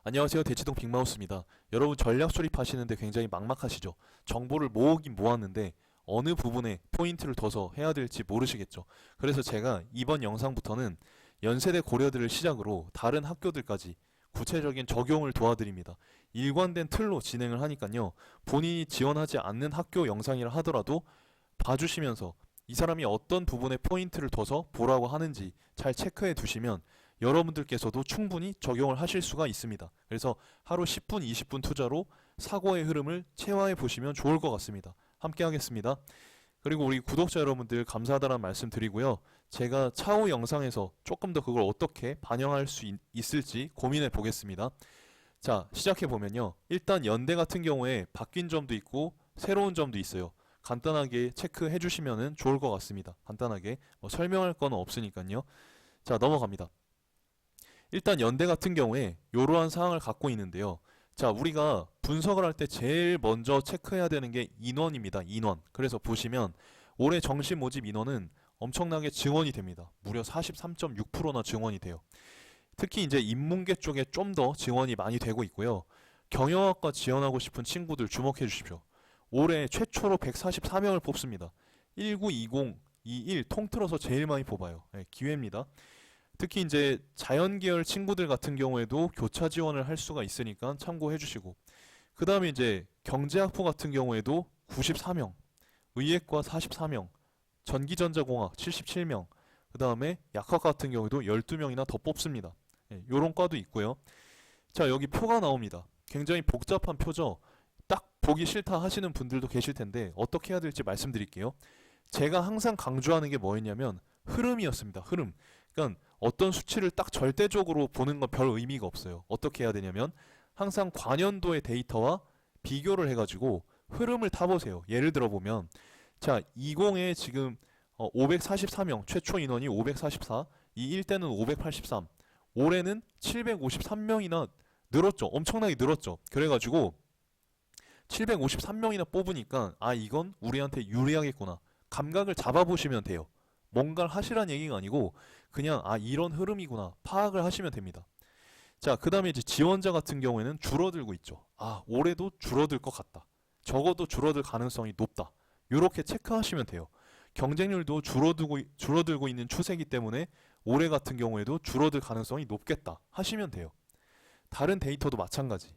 안녕하세요. 대치동 빅마우스입니다. 여러분 전략 수립하시는데 굉장히 막막하시죠? 정보를 모으긴 모았는데 어느 부분에 포인트를 둬서 해야 될지 모르시겠죠? 그래서 제가 이번 영상부터는 연세대 고려들을 시작으로 다른 학교들까지 구체적인 적용을 도와드립니다. 일관된 틀로 진행을 하니까요. 본인이 지원하지 않는 학교 영상이라 하더라도 봐주시면서 이 사람이 어떤 부분에 포인트를 둬서 보라고 하는지 잘 체크해 두시면 여러분들께서도 충분히 적용을 하실 수가 있습니다. 그래서 하루 10분, 20분 투자로 사고의 흐름을 체화해 보시면 좋을 것 같습니다. 함께 하겠습니다. 그리고 우리 구독자 여러분들 감사하다는 말씀 드리고요. 제가 차후 영상에서 조금 더 그걸 어떻게 반영할 수 있을지 고민해 보겠습니다. 자, 시작해 보면요. 일단 연대 같은 경우에 바뀐 점도 있고 새로운 점도 있어요. 간단하게 체크해 주시면 좋을 것 같습니다. 간단하게 설명할 건 없으니까요. 자, 넘어갑니다. 일단 연대 같은 경우에 이러한 사항을 갖고 있는데요. 자, 우리가 분석을 할 때 제일 먼저 체크해야 되는 게 인원입니다. 인원. 그래서 보시면 올해 정시 모집 인원은 엄청나게 증원이 됩니다. 무려 43.6%나 증원이 돼요. 특히 이제 인문계 쪽에 좀 더 증원이 많이 되고 있고요. 경영학과 지원하고 싶은 친구들 주목해 주십시오. 올해 최초로 144명을 뽑습니다. 1920, 21 통틀어서 제일 많이 뽑아요. 네, 기회입니다. 특히 이제 자연계열 친구들 같은 경우에도 교차 지원을 할 수가 있으니까 참고해 주시고, 그 다음에 이제 경제학부 같은 경우에도 94명, 의예과 44명, 전기전자공학 77명, 그 다음에 약학 같은 경우에도 12명이나 더 뽑습니다. 요런 과도 있고요. 자, 여기 표가 나옵니다. 굉장히 복잡한 표죠. 딱 보기 싫다 하시는 분들도 계실 텐데 어떻게 해야 될지 말씀드릴게요. 제가 항상 강조하는 게 뭐였냐면 흐름이었습니다. 흐름. 그러니까 어떤 수치를 딱 절대적으로 보는 건 별 의미가 없어요. 어떻게 해야 되냐면 항상 관연도의 데이터와 비교를 해가지고 흐름을 타보세요. 예를 들어 보면 자, 20에 지금 544명, 최초 인원이 544, 이 1대는 583, 올해는 753명이나 늘었죠. 엄청나게 늘었죠. 그래가지고 753명이나 뽑으니까 아, 이건 우리한테 유리하겠구나. 감각을 잡아보시면 돼요. 뭔가를 하시란 얘기가 아니고 그냥 아, 이런 흐름이구나 파악을 하시면 됩니다. 자, 그 다음에 이제 지원자 같은 경우에는 줄어들고 있죠. 아, 올해도 줄어들 것 같다. 적어도 줄어들 가능성이 높다. 이렇게 체크하시면 돼요. 경쟁률도 줄어들고 있는 추세이기 때문에 올해 같은 경우에도 줄어들 가능성이 높겠다 하시면 돼요. 다른 데이터도 마찬가지.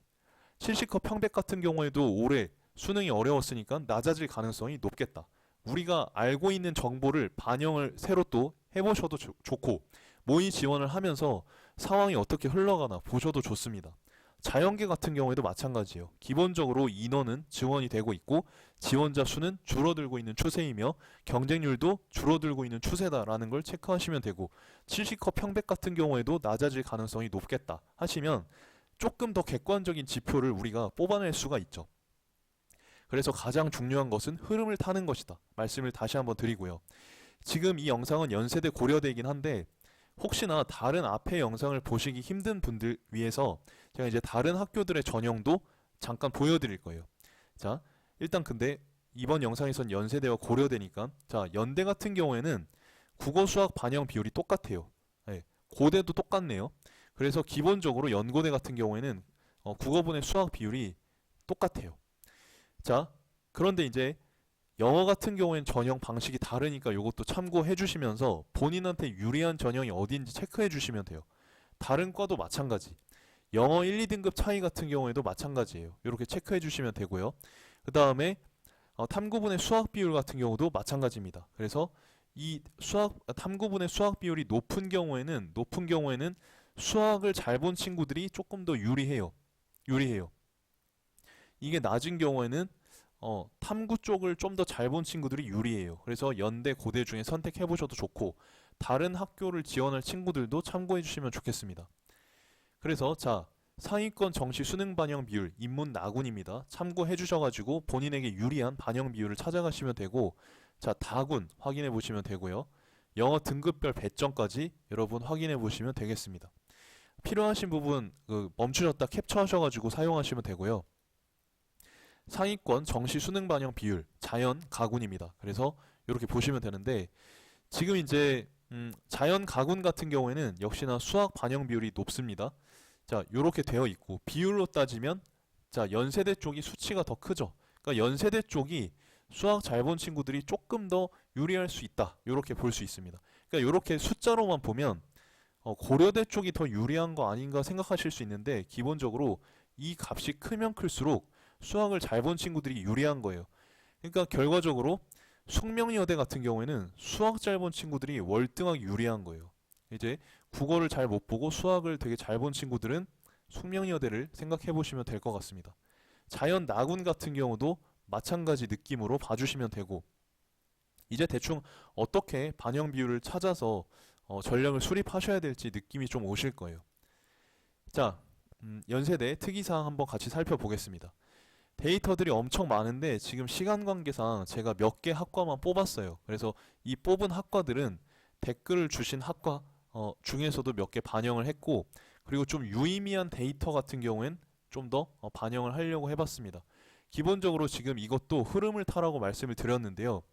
70컷 평백 같은 경우에도 올해 수능이 어려웠으니까 낮아질 가능성이 높겠다. 우리가 알고 있는 정보를 반영을 새로 또 해보셔도 좋고, 모의 지원을 하면서 상황이 어떻게 흘러가나 보셔도 좋습니다. 자연계 같은 경우에도 마찬가지예요. 기본적으로 인원은 지원이 되고 있고 지원자 수는 줄어들고 있는 추세이며 경쟁률도 줄어들고 있는 추세다라는 걸 체크하시면 되고, 70컷 평백 같은 경우에도 낮아질 가능성이 높겠다 하시면 조금 더 객관적인 지표를 우리가 뽑아낼 수가 있죠. 그래서 가장 중요한 것은 흐름을 타는 것이다. 말씀을 다시 한번 드리고요. 지금 이 영상은 연세대 고려대이긴 한데 혹시나 다른 앞의 영상을 보시기 힘든 분들 위해서 제가 이제 다른 학교들의 전형도 잠깐 보여드릴 거예요. 자, 일단 근데 이번 영상에선 연세대와 고려대니까 자, 연대 같은 경우에는 국어 수학 반영 비율이 똑같아요. 네, 고대도 똑같네요. 그래서 기본적으로 연고대 같은 경우에는 국어분의 수학 비율이 똑같아요. 자, 그런데 이제 영어 같은 경우엔 전형 방식이 다르니까 이것도 참고해 주시면서 본인한테 유리한 전형이 어디인지 체크해 주시면 돼요. 다른 과도 마찬가지. 영어 1, 2등급 차이 같은 경우에도 마찬가지예요. 이렇게 체크해 주시면 되고요. 그 다음에 탐구분의 수학 비율 같은 경우도 마찬가지입니다. 그래서 이 탐구분의 수학 비율이 높은 경우에는 수학을 잘 본 친구들이 조금 더 유리해요. 유리해요. 이게 낮은 경우에는 탐구 쪽을 좀 더 잘 본 친구들이 유리해요. 그래서 연대, 고대 중에 선택해 보셔도 좋고 다른 학교를 지원할 친구들도 참고해 주시면 좋겠습니다. 그래서 자, 상위권 정시 수능 반영 비율 인문 나군입니다. 참고해 주셔가지고 본인에게 유리한 반영 비율을 찾아가시면 되고, 자, 다군 확인해 보시면 되고요. 영어 등급별 배점까지 여러분 확인해 보시면 되겠습니다. 필요하신 부분 멈추셨다 캡처하셔가지고 사용하시면 되고요. 상위권 정시 수능 반영 비율 자연 가군입니다. 그래서 이렇게 보시면 되는데 지금 이제 자연 가군 같은 경우에는 역시나 수학 반영 비율이 높습니다. 자, 요렇게 되어 있고 비율로 따지면 자, 연세대 쪽이 수치가 더 크죠. 그러니까 연세대 쪽이 수학 잘 본 친구들이 조금 더 유리할 수 있다. 요렇게 볼 수 있습니다. 그러니까 요렇게 숫자로만 보면 고려대 쪽이 더 유리한 거 아닌가 생각하실 수 있는데 기본적으로 이 값이 크면 클수록 수학을 잘 본 친구들이 유리한 거예요. 그러니까 결과적으로 숙명여대 같은 경우에는 수학 잘 본 친구들이 월등하게 유리한 거예요. 이제 국어를 잘 못 보고 수학을 되게 잘 본 친구들은 숙명여대를 생각해 보시면 될 것 같습니다. 자연 나군 같은 경우도 마찬가지 느낌으로 봐주시면 되고 이제 대충 어떻게 반영 비율을 찾아서 전략을 수립하셔야 될지 느낌이 좀 오실 거예요. 자, 연세대 특이사항 한번 같이 살펴보겠습니다. 데이터들이 엄청 많은데 지금 시간 관계상 제가 몇 개 학과만 뽑았어요. 그래서 이 뽑은 학과들은 댓글을 주신 학과 중에서도 몇 개 반영을 했고 그리고 좀 유의미한 데이터 같은 경우엔 좀 더 반영을 하려고 해봤습니다. 기본적으로 지금 이것도 흐름을 타라고 말씀을 드렸는데요.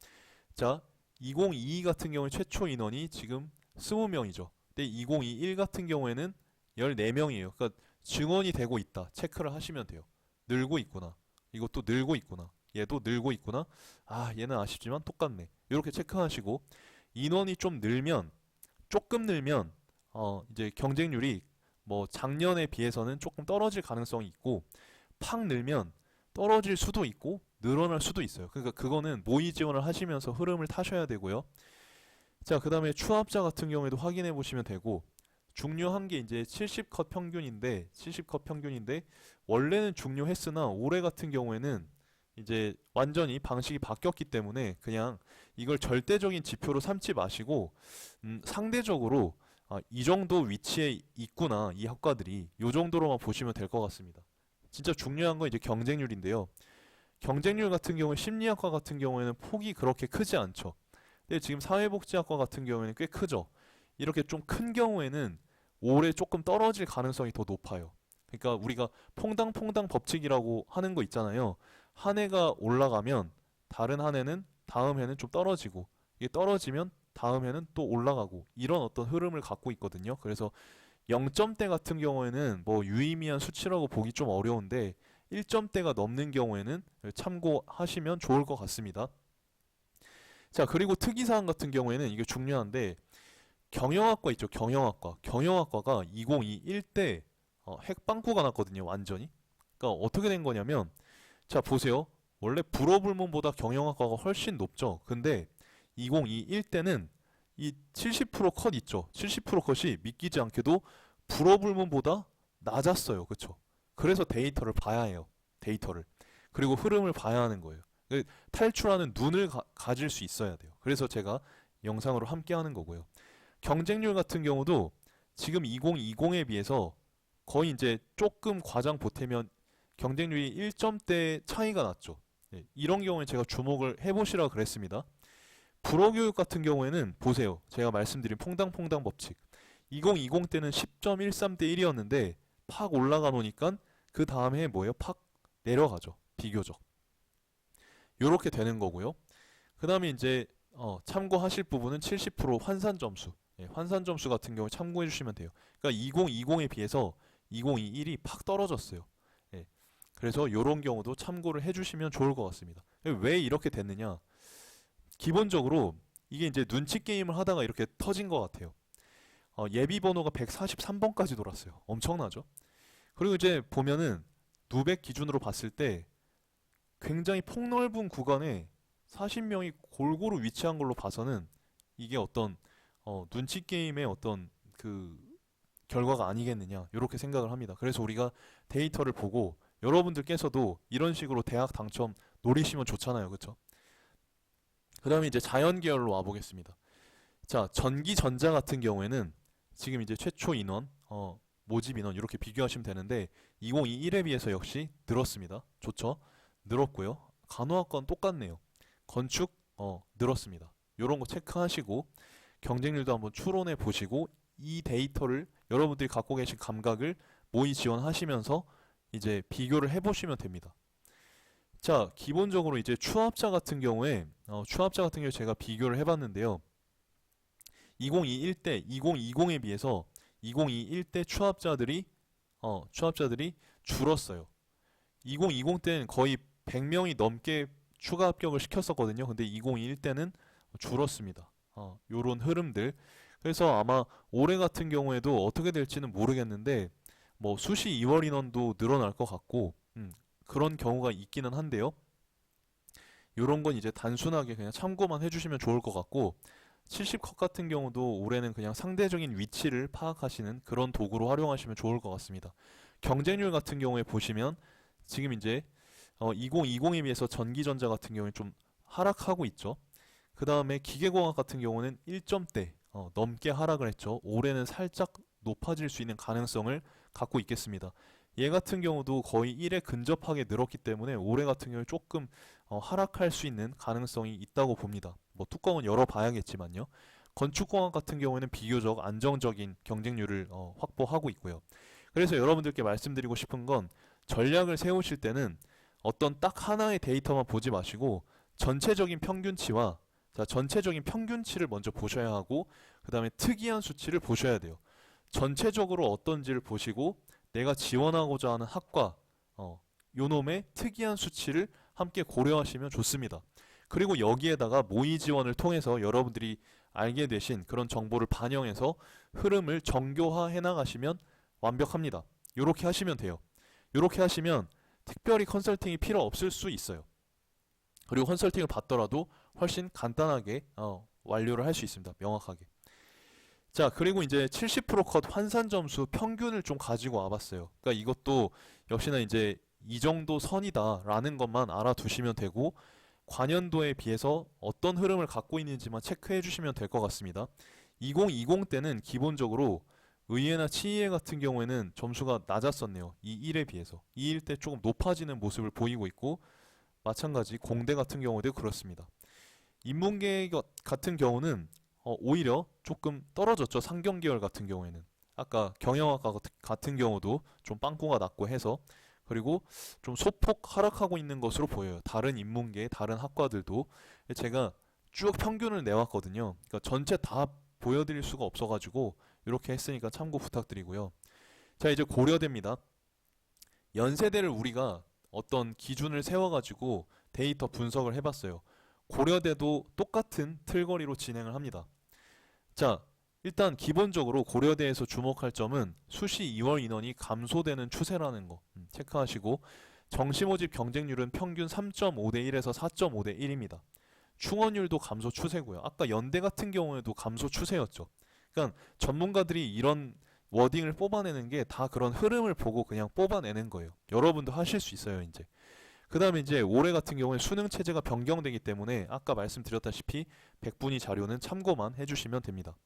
자, 2022 같은 경우에 최초 인원이 지금 20명이죠. 근데 2021 같은 경우에는 14명이에요. 그러니까 증언이 되고 있다. 체크를 하시면 돼요. 늘고 있구나. 이것도 늘고 있구나. 얘도 늘고 있구나. 아, 얘는 아쉽지만 똑같네. 이렇게 체크하시고 인원이 좀 늘면 조금 늘면 이제 경쟁률이 뭐 작년에 비해서는 조금 떨어질 가능성이 있고 팍 늘면 떨어질 수도 있고 늘어날 수도 있어요. 그러니까 그거는 모의 지원을 하시면서 흐름을 타셔야 되고요. 자, 그다음에 추합자 같은 경우에도 확인해 보시면 되고 중요한 게 이제 70컷 평균인데 70컷 평균인데 원래는 중요했으나 올해 같은 경우에는 이제 완전히 방식이 바뀌었기 때문에 그냥 이걸 절대적인 지표로 삼지 마시고 상대적으로 이 정도 위치에 있구나 이 학과들이 요 정도로만 보시면 될 것 같습니다. 진짜 중요한 건 이제 경쟁률인데요. 경쟁률 같은 경우에 심리학과 같은 경우에는 폭이 그렇게 크지 않죠. 근데 지금 사회복지학과 같은 경우에는 꽤 크죠. 이렇게 좀 큰 경우에는 올해 조금 떨어질 가능성이 더 높아요. 그러니까 우리가 퐁당퐁당 법칙이라고 하는 거 있잖아요. 한 해가 올라가면 다른 한 해는 다음 해는 좀 떨어지고 이게 떨어지면 다음 해는 또 올라가고 이런 어떤 흐름을 갖고 있거든요. 그래서 0점대 같은 경우에는 뭐 유의미한 수치라고 보기 좀 어려운데 1점대가 넘는 경우에는 참고하시면 좋을 것 같습니다. 자, 그리고 특이사항 같은 경우에는 이게 중요한데 경영학과 있죠. 경영학과. 경영학과가 2021 때 핵빵꾸가 났거든요. 완전히. 그러니까 어떻게 된 거냐면 자, 보세요. 원래 불어불문보다 경영학과가 훨씬 높죠. 근데 2021 때는 이 70%컷 있죠. 70% 컷이 믿기지 않게도 불어불문보다 낮았어요. 그쵸? 그래서 데이터를 봐야 해요. 데이터를. 그리고 흐름을 봐야 하는 거예요. 탈출하는 눈을 가질 수 있어야 돼요. 그래서 제가 영상으로 함께 하는 거고요. 경쟁률 같은 경우도 지금 2020에 비해서 거의 이제 조금 과장 보태면 경쟁률이 1점대 차이가 났죠. 이런 경우에 제가 주목을 해보시라 그랬습니다. 불어교육 같은 경우에는 보세요. 제가 말씀드린 퐁당퐁당 법칙. 2020 때는 10.13대 1이었는데 팍 올라가 놓으니까 그 다음 해에 뭐예요? 팍 내려가죠. 비교적. 요렇게 되는 거고요. 그 다음에 이제 참고하실 부분은 70% 환산 점수. 환산 점수 같은 경우 참고해 주시면 돼요. 그러니까 2020에 비해서 2021이 팍 떨어졌어요. 그래서 요런 경우도 참고를 해주시면 좋을 것 같습니다. 왜 이렇게 됐느냐? 기본적으로 이게 이제 눈치 게임을 하다가 이렇게 터진 것 같아요. 예비 번호가 143번까지 돌았어요. 엄청나죠? 그리고 이제 보면은 누백 기준으로 봤을 때 굉장히 폭넓은 구간에 40명이 골고루 위치한 걸로 봐서는 이게 어떤 눈치 게임의 어떤 그 결과가 아니겠느냐 이렇게 생각을 합니다. 그래서 우리가 데이터를 보고 여러분들께서도 이런 식으로 대학 당첨 노리시면 좋잖아요. 그렇죠? 그 다음에 이제 자연계열로 와보겠습니다. 자, 전기전자 같은 경우에는 지금 이제 최초 인원, 모집 인원 이렇게 비교하시면 되는데 2021에 비해서 역시 늘었습니다. 좋죠? 늘었고요. 간호학과는 똑같네요. 건축 늘었습니다. 이런 거 체크하시고 경쟁률도 한번 추론해 보시고 이 데이터를 여러분들이 갖고 계신 감각을 모의 지원하시면서 이제 비교를 해보시면 됩니다. 자, 기본적으로 이제 추합자 같은 경우에 제가 비교를 해봤는데요. 2021 때 2020에 비해서 2021 때 추합자들이 추합자들이 줄었어요. 2020 때는 거의 100명이 넘게 추가 합격을 시켰었거든요. 근데 2021 때는 줄었습니다. 요런 흐름들. 그래서 아마 올해 같은 경우에도 어떻게 될지는 모르겠는데 뭐 수시 2월 인원도 늘어날 것 같고 그런 경우가 있기는 한데요. 요런 건 이제 단순하게 그냥 참고만 해주시면 좋을 것 같고 70컷 같은 경우도 올해는 그냥 상대적인 위치를 파악하시는 그런 도구로 활용하시면 좋을 것 같습니다. 경쟁률 같은 경우에 보시면 지금 이제 2020에 비해서 전기전자 같은 경우에 좀 하락하고 있죠. 그 다음에 기계공학 같은 경우는 1점대 넘게 하락을 했죠. 올해는 살짝 높아질 수 있는 가능성을 갖고 있겠습니다. 얘 같은 경우도 거의 1에 근접하게 늘었기 때문에 올해 같은 경우에 조금 하락할 수 있는 가능성이 있다고 봅니다. 뭐 뚜껑은 열어봐야겠지만요. 건축공학 같은 경우에는 비교적 안정적인 경쟁률을 확보하고 있고요. 그래서 여러분들께 말씀드리고 싶은 건 전략을 세우실 때는 어떤 딱 하나의 데이터만 보지 마시고 전체적인 평균치와 전체적인 평균치를 먼저 보셔야 하고 그 다음에 특이한 수치를 보셔야 돼요. 전체적으로 어떤지를 보시고 내가 지원하고자 하는 학과 요놈의 특이한 수치를 함께 고려하시면 좋습니다. 그리고 여기에다가 모의 지원을 통해서 여러분들이 알게 되신 그런 정보를 반영해서 흐름을 정교화해 나가시면 완벽합니다. 이렇게 하시면 돼요. 이렇게 하시면 특별히 컨설팅이 필요 없을 수 있어요. 그리고 컨설팅을 받더라도 훨씬 간단하게 완료를 할 수 있습니다. 명확하게. 자, 그리고 이제 70%컷 환산 점수 평균을 좀 가지고 와봤어요. 그러니까 이것도 역시나 이제 이 정도 선이다라는 것만 알아두시면 되고 관연도에 비해서 어떤 흐름을 갖고 있는지만 체크해 주시면 될 것 같습니다. 2020 때는 기본적으로 의예나 치의회 같은 경우에는 점수가 낮았었네요. 이 1에 비해서. 2일 때 조금 높아지는 모습을 보이고 있고 마찬가지 공대 같은 경우도 그렇습니다. 인문계 같은 경우는 오히려 조금 떨어졌죠. 상경계열 같은 경우에는. 아까 경영학과 같은 경우도 좀 빵꾸가 났고 해서 그리고 좀 소폭 하락하고 있는 것으로 보여요. 다른 인문계, 다른 학과들도 제가 쭉 평균을 내왔거든요. 그러니까 전체 다 보여드릴 수가 없어가지고 이렇게 했으니까 참고 부탁드리고요. 자, 이제 고려대입니다. 연세대를 우리가 어떤 기준을 세워가지고 데이터 분석을 해봤어요. 고려대도 똑같은 틀거리로 진행을 합니다. 자, 일단 기본적으로 고려대에서 주목할 점은 수시 2월 인원이 감소되는 추세라는 거 체크하시고 정시모집 경쟁률은 평균 3.5대 1에서 4.5대 1입니다. 충원율도 감소 추세고요. 아까 연대 같은 경우에도 감소 추세였죠. 그러니까 전문가들이 이런 워딩을 뽑아내는 게 다 그런 흐름을 보고 그냥 뽑아내는 거예요. 여러분도 하실 수 있어요, 이제. 그 다음에 이제 올해 같은 경우에 수능 체제가 변경되기 때문에 아까 말씀드렸다시피 백분위 자료는 참고만 해주시면 됩니다.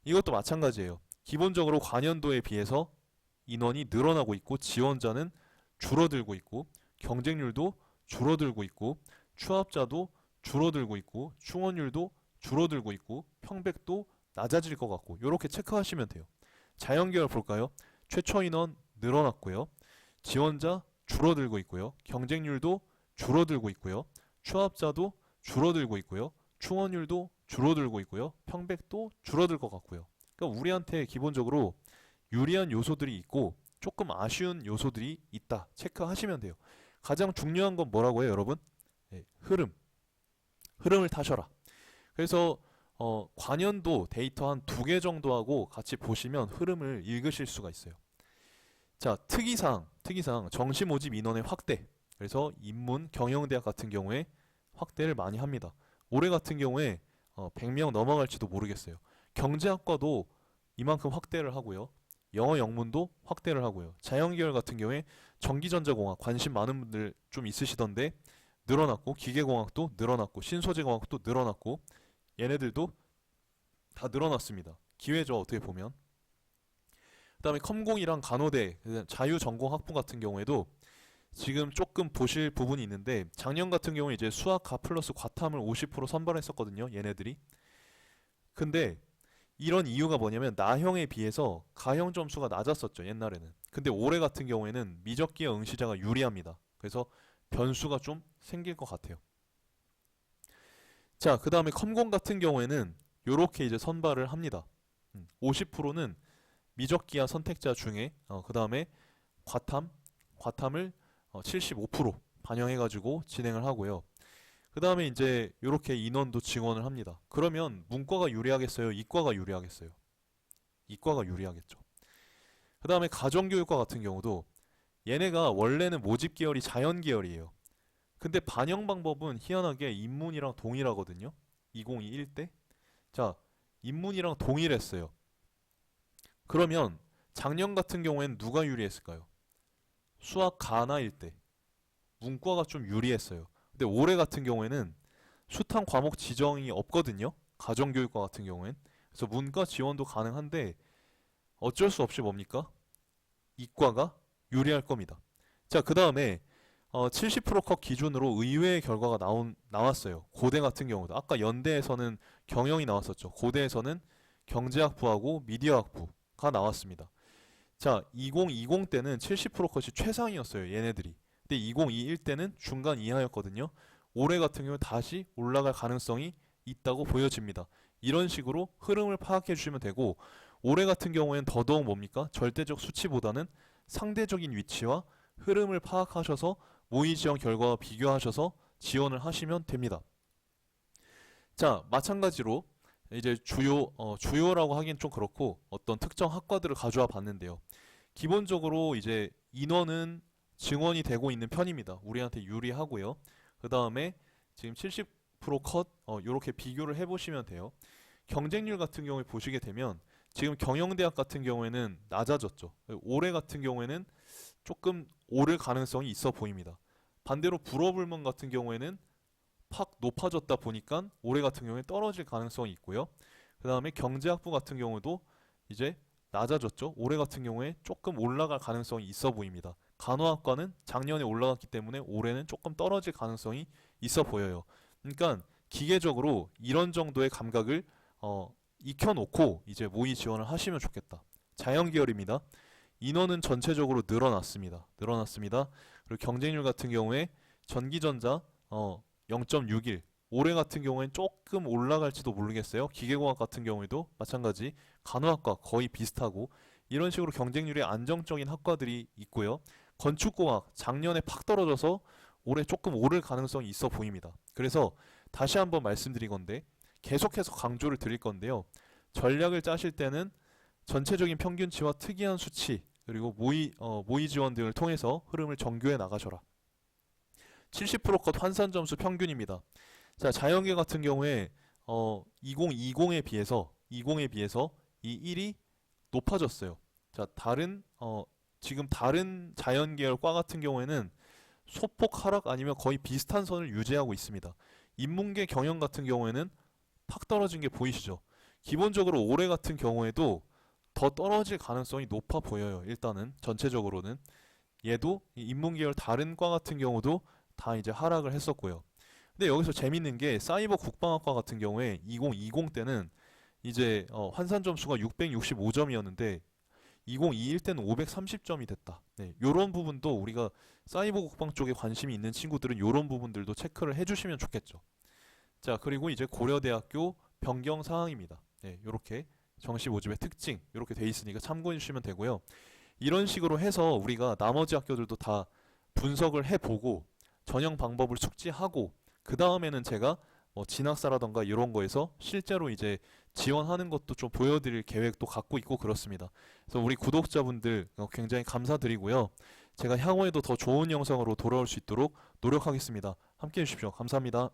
이것도 마찬가지예요. 기본적으로 관연도에 비해서 인원이 늘어나고 있고 지원자는 줄어들고 있고 경쟁률도 줄어들고 있고 추합자도 줄어들고 있고 충원율도 줄어들고 있고 평백도 낮아질 것 같고 이렇게 체크하시면 돼요. 자연계열 볼까요? 최초 인원 늘어났고요. 지원자 줄어들고 있고요. 경쟁률도 줄어들고 있고요. 추합자도 줄어들고 있고요. 충원율도 줄어들고 있고요. 평백도 줄어들 것 같고요. 그러니까 우리한테 기본적으로 유리한 요소들이 있고 조금 아쉬운 요소들이 있다. 체크하시면 돼요. 가장 중요한 건 뭐라고 해요, 여러분? 네, 흐름. 흐름을 타셔라. 그래서 관연도 데이터 한 2개 정도 하고 같이 보시면 흐름을 읽으실 수가 있어요. 자, 특이사항 정시 모집 인원의 확대. 그래서 인문, 경영대학 같은 경우에 확대를 많이 합니다. 올해 같은 경우에 100명 넘어갈지도 모르겠어요. 경제학과도 이만큼 확대를 하고요. 영어 영문도 확대를 하고요. 자연계열 같은 경우에 전기전자공학 관심 많은 분들 좀 있으시던데 늘어났고 기계공학도 늘어났고 신소재공학도 늘어났고 얘네들도 다 늘어났습니다. 기회죠, 어떻게 보면. 그다음에 컴공이랑 간호대 자유전공학부 같은 경우에도 지금 조금 보실 부분이 있는데 작년 같은 경우에 이제 수학 가 플러스 과탐을 50% 선발했었거든요, 얘네들이. 근데 이런 이유가 뭐냐면 나형에 비해서 가형 점수가 낮았었죠, 옛날에는. 근데 올해 같은 경우에는 미적기의 응시자가 유리합니다. 그래서 변수가 좀 생길 것 같아요. 자, 그 다음에 컴공 같은 경우에는 요렇게 이제 선발을 합니다. 50%는 미적기하 선택자 중에 그 다음에 과탐을 75% 반영해가지고 진행을 하고요. 그 다음에 이제 이렇게 인원도 증원을 합니다. 그러면 문과가 유리하겠어요? 이과가 유리하겠어요? 이과가 유리하겠죠. 그 다음에 가정교육과 같은 경우도 얘네가 원래는 모집 계열이 자연 계열이에요. 근데 반영 방법은 희한하게 인문이랑 동일하거든요. 2021 때. 자, 인문이랑 동일했어요. 그러면 작년 같은 경우에는 누가 유리했을까요? 수학 가나일 때. 문과가 좀 유리했어요. 근데 올해 같은 경우에는 숱한 과목 지정이 없거든요. 가정교육과 같은 경우엔. 그래서 문과 지원도 가능한데 어쩔 수 없이 뭡니까? 이과가 유리할 겁니다. 자, 그 다음에 70%컷 기준으로 의외의 결과가 나왔어요. 고대 같은 경우도. 아까 연대에서는 경영이 나왔었죠. 고대에서는 경제학부하고 미디어학부가 나왔습니다. 자, 2020 때는 70%컷이 최상이었어요. 얘네들이. 근데 2021 때는 중간 이하였거든요. 올해 같은 경우 다시 올라갈 가능성이 있다고 보여집니다. 이런 식으로 흐름을 파악해 주시면 되고, 올해 같은 경우에는 더더욱 뭡니까? 절대적 수치보다는 상대적인 위치와 흐름을 파악하셔서 모의 지원 결과와 비교하셔서 지원을 하시면 됩니다. 자, 마찬가지로 이제 주요라고 하긴 좀 그렇고 어떤 특정 학과들을 가져와 봤는데요. 기본적으로 이제 인원은 증원이 되고 있는 편입니다. 우리한테 유리하고요. 그 다음에 지금 70%컷 이렇게 비교를 해보시면 돼요. 경쟁률 같은 경우에 보시게 되면 지금 경영대학 같은 경우에는 낮아졌죠. 올해 같은 경우에는 조금 오를 가능성이 있어 보입니다. 반대로 불어불문 같은 경우에는 팍 높아졌다 보니까 올해 같은 경우에 떨어질 가능성이 있고요. 그 다음에 경제학부 같은 경우도 이제 낮아졌죠. 올해 같은 경우에 조금 올라갈 가능성이 있어 보입니다. 간호학과는 작년에 올라갔기 때문에 올해는 조금 떨어질 가능성이 있어 보여요. 그러니까 기계적으로 이런 정도의 감각을 익혀놓고 이제 모의 지원을 하시면 좋겠다. 자연계열입니다. 인원은 전체적으로 늘어났습니다. 그리고 경쟁률 같은 경우에 전기전자 0.61, 올해 같은 경우엔 조금 올라갈지도 모르겠어요. 기계공학 같은 경우에도 마찬가지, 간호학과 거의 비슷하고 이런 식으로 경쟁률이 안정적인 학과들이 있고요. 건축공학 작년에 팍 떨어져서 올해 조금 오를 가능성이 있어 보입니다. 그래서 다시 한번 말씀드린 건데 계속해서 강조를 드릴 건데요. 전략을 짜실 때는 전체적인 평균치와 특이한 수치 그리고 모의 지원 등을 통해서 흐름을 정교해 나가셔라. 70%컷 환산 점수 평균입니다. 자, 자연계 같은 경우에 2020에 비해서 이 1이 높아졌어요. 자, 지금 다른 자연계열 과 같은 경우에는 소폭 하락 아니면 거의 비슷한 선을 유지하고 있습니다. 인문계 경영 같은 경우에는 팍 떨어진 게 보이시죠? 기본적으로 올해 같은 경우에도 더 떨어질 가능성이 높아 보여요. 일단은 전체적으로는 얘도 인문계열 다른 과 같은 경우도 다 이제 하락을 했었고요. 근데 여기서 재밌는 게 사이버 국방학과 같은 경우에 2020 때는 이제 환산 점수가 665점이었는데 2021 때는 530점이 됐다. 네, 요런 부분도 우리가 사이버 국방 쪽에 관심이 있는 친구들은 요런 부분들도 체크를 해주시면 좋겠죠. 자, 그리고 이제 고려대학교 변경 사항입니다. 네, 요렇게 정시 모집의 특징 이렇게 돼 있으니까 참고해 주시면 되고요. 이런 식으로 해서 우리가 나머지 학교들도 다 분석을 해보고 전형 방법을 숙지하고 그 다음에는 제가 진학사라던가 이런 거에서 실제로 이제 지원하는 것도 좀 보여드릴 계획도 갖고 있고 그렇습니다. 그래서 우리 구독자분들 굉장히 감사드리고요. 제가 향후에도 더 좋은 영상으로 돌아올 수 있도록 노력하겠습니다. 함께 해주십시오. 감사합니다.